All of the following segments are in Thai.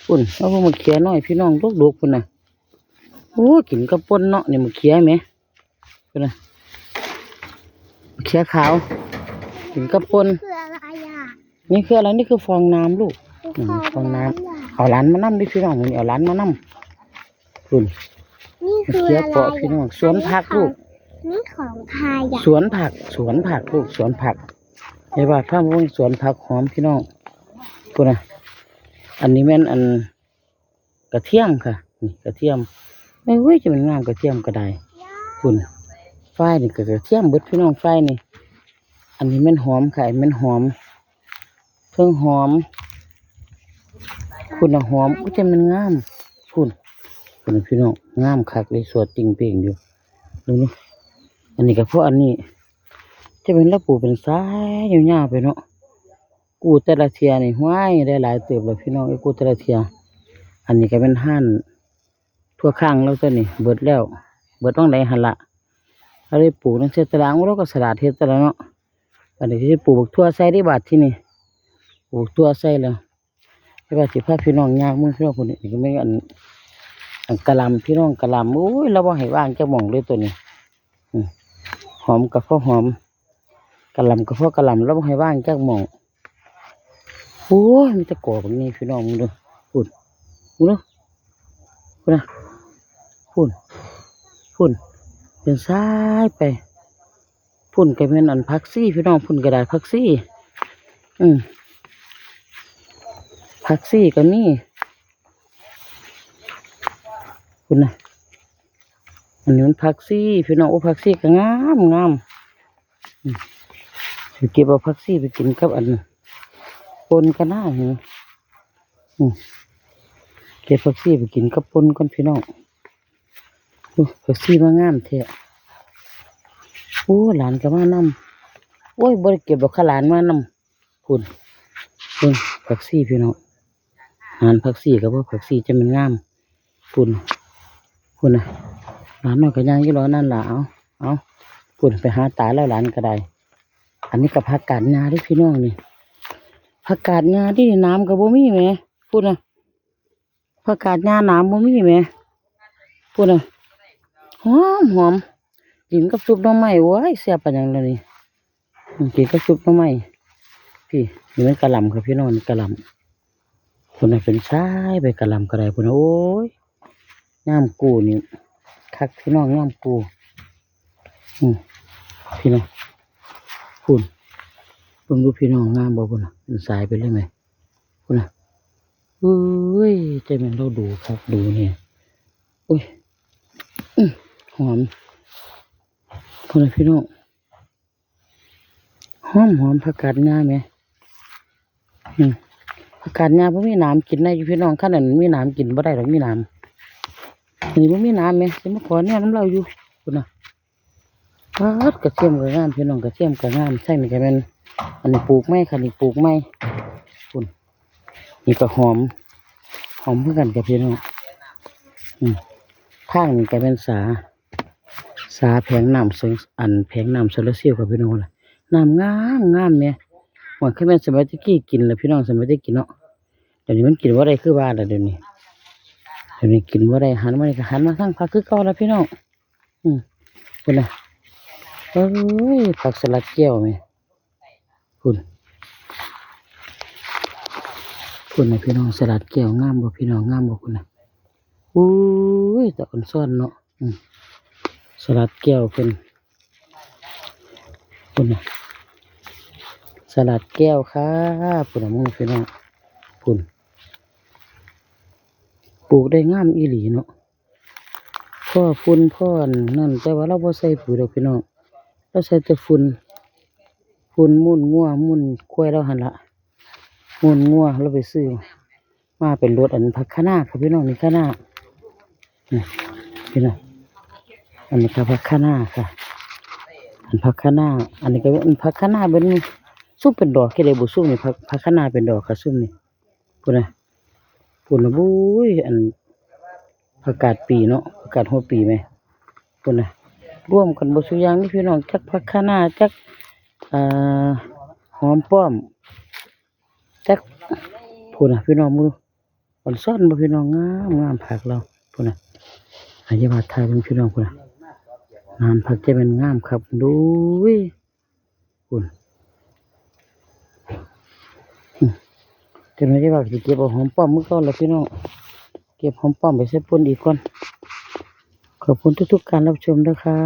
ปุ่นเอาพวกมะเขือน้อยพี่น้องลูกๆปุ่นน่ะโอ้กินกระป่นเนาะนี่มะเขือไหมปุ่นน่ะมะเขือขาวกินกระป่นคืออะไรอ่ะนี่คืออะไรนี่คือฟองน้ำลูกฟองน้ำ ำเอาหลานมานั่ดิพี่น้องเอาหลานมานั่ปุ่นนี่มะคือ เขือ อะไร เปาะพี่น้องสวนผักลูก นี่ของใครอ่ะ สวนผักลูกสวนผักเห็นว่าถ้ามึงสวนผักหอมพี่น้องปุ่นน่ะอันนี้แม่นอันกระเทียมค่ะนี่กระเทียมไม่เว้ยจะมันงามกระเทียมก็ได้ปุ่นฝ้ายนี่ก็กระเทียมเบิดพี่น้องฝ้ายนี่อันนี้แม่นหอมค่ะอันแม่นหอมเพิ่งหอมคุณน่ะหอมก็จะมันงามปุ่นพี่น้องงามคักเลยสวดจริงเป่งอยู่ดูนี่อันนี้ก็เพราะอันนี้จะเป็นระปูเป็นสายยาวๆไปเนาะกูแต่ละเทียนี่ห้วยได้หลายเติบเลยพี่น้องไอ้กูแต่ละเทียอันนี้ก็เป็นห่านทั่วข้างแล้วตัวนี้เบิดแล้วเบิดต้องไหนหันละเราได้ปลูกตั้งเสตารางแล้วก็สลัดเฮ็ดแต่ละเนาะอันนี้ที่ปลูกทั่วใส่ได้บาทที่นี่ปลูกทั่วใส่แล้วไอ้บาทที่พาพี่น้องยากมึงพี่น้องคนนี้ก็ไม่อันกะหล่ำพี่น้องกะหล่ำโอ้ยเราบ่ให้ว่างจะมองเลยตัวนี้หอมกับพ่อหอมกะหล่ำกับพ่อกะหล่ำเราบ่ให้ว่างจะมองโอ้ยมันจะก่อแบบนี้พี่น้องมึงดูพูดมึงดูพูดนะพูดเป็นซ้ายไปพุ่นก็เป็นอันพักซี่พี่น้องพุ่นกระดาษพักซี่พักซี่ก็มีพุ่นนะอันนี้มันพักซี่พี่น้องโอ้พักซี่ก็งามสิเก็บเอาพักซี่ไปกินกับอันปนกันหน้าเหรอเก็บพักซี่ไปกินกับปนกันพี่น้องพักซี่มางามเถอะโอ้หลานก็มานำโอ้ยบริเก็บดอกขลานมานำพุ่นผักซี่พี่น้องหานผักซี่กับว่าผักซี่จะมันงามพุ่นนะหลานน้อยก็ยังอยู่รอนั่นล่ะเอาพุ่นไปหาตาแล้วหลานก็ได้อันนี้กับผักกาดงาที่พี่น้องนี่ผักกาดงาที่น้ำกับบ่มีไหมพุ่นนะผักกาดงาน้ำบ่มีไหมพุ่นนะหอมกินกับซุปหน่อไม้โว้ยเสียปะยังเลยกินกับซุปหน่อไม้พี่นี่มันกะหล่ำครับพี่น้องกะหล่ำคนนั้นเป็นซ้ายไปกะหล่ำกระไรคนโอ้ยย่ามกูนี่คักพี่น้องย่ามกูพี่น้องคุณเพิ่งดูพี่น้องงามบ่คุณเป็นสายไปเลยไหมคุณเอ้ยใจมันเราดูครับดูเนี่ยโอ้ยหอมคนละพี่น้องหอมผักกาดงาไหมผักกาดงาเพราะมีน้ำกินได้พี่น้องขั้นนั้นมีน้ำกินบ่ได้หรอกมีน้ำอันนี้มันมีน้ำไหมจะมาขอเนี่ยน้ำเราอยู่คุณน่ะกระเทียมกระงามพี่น้องกระเทียมกระงามใช่ไหมจะเป็นอันนี้ปลูกไม้ค่ะนี่ปลูกไม้คุณนี่ก็หอมเพื่อกันกับพี่น้องข้างนี่ก็เป็นสาแผงน้ำแผงน้ำโซลาร์เซลล์กับพี่น้องล่ะน้ำงามเนี่ยหมดขึ้นเป็นสมัยที่กี้กินแล้วพี่น้องสมัยที่กินเนาะเดี๋ยวนี้มันกินว่าได้คือว่าแล้วเดี๋ยวนี้กินว่าได้หันมาทั้งผักคือเก่าแล้วพี่น้องคุณนะเอ้ยผักสลัดแก้วไหมคุณนะพี่น้องสลัดแก้วงามบ่พี่น้องงามบ่คุณนะอุ้ยแต่อ่อนซ่อนเนาะสลัดแก้วเป็นคุณนะสลัดแก้วค่ะคุณนะมึงพี่น้องคุณปลูกได้งามอีหลีเนาะพ่อนั่นแต่ว่าเราบ่ใส่ปุ๋ยดอกพี่น้องเราใส่แต่ฝุ่นมุ่นงัวมุ่นควายเราหันละมุ่นงัวเราไปซื้อมาเป็นรถอันผักคะน้าครับพี่น้องนี่คะน้าพี่น้องอันนี้คือผักคะน้าค่ะอันผักคะน้าอันนี้ก็เป็นผักคะน้าเป็นซุ่มเป็นดอกแค่ใดบุซุ่มนี่ผักคะน้าเป็นดอกค่ะซุ่มนี่พูดนะบุ้ยอันผักกาดปีเนาะผักกาดหัวปีไหมพูดนะร่วมกันบุสุยางนี่พี่น้องจักผักคะน้าจักหอมป้อมจักพูดนะพี่น้องมือ อ่อนซ่อนบ่พี่น้องงามงามผักเราพุ่นน่ะอาจจะว่าทายเป็นพี่น้องพุ่นน่ะงามผักจะเป็นงามครับดูยพุ่นเดี๋ยวเราจะว่าสิเก็บเอาหอมป้อมมื้อก่อนแล้วพี่น้องเก็บหอมป้อมไปใส่ป่นอีกก่อนขอบคุณทุกๆการรับชมนะคะ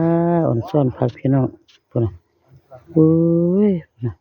อ่อนซ่อนผักพี่น้องพุ่นน่ะโอ้ยพุ่นน่ะ